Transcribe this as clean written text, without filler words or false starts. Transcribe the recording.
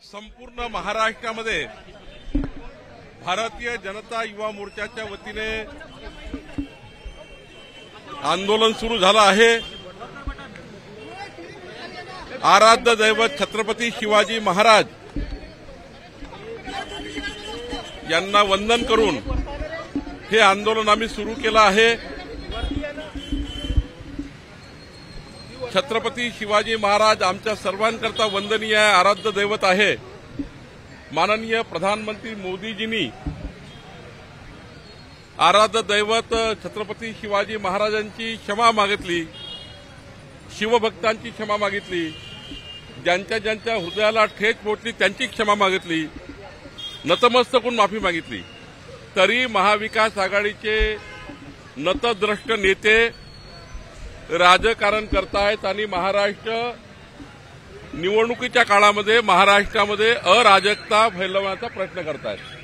संपूर्ण महाराष्ट्रामध्ये भारतीय जनता युवा मोर्चाच्या वतीने आंदोलन सुरू झालं आहे। आराध्य दैवत छत्रपती शिवाजी महाराज यांना वंदन करून हे आंदोलन आम्ही सुरू केलं आहे। छत्रपती शिवाजी महाराज आमच्या सर्वांकरता वंदनीय आहे, आराध्य दैवत आहे। माननीय प्रधानमंत्री मोदीजींनी आराध्य दैवत छत्रपती शिवाजी महाराजांची क्षमा मागितली, शिवभक्तांची क्षमा मागितली, ज्यांच्या ज्यांच्या हृदयाला ठेच पोहोचली त्यांची क्षमा मागितली, नतमस्तक होऊन माफी मागितली। तरी महाविकास आघाडीचे नतद्रष्ट नेते राजकारण करतायत आणि महाराष्ट्र निवडणुकीच्या काळामध्ये महाराष्ट्रामध्ये अराजकता फैलवण्याचा प्रयत्न करतायत।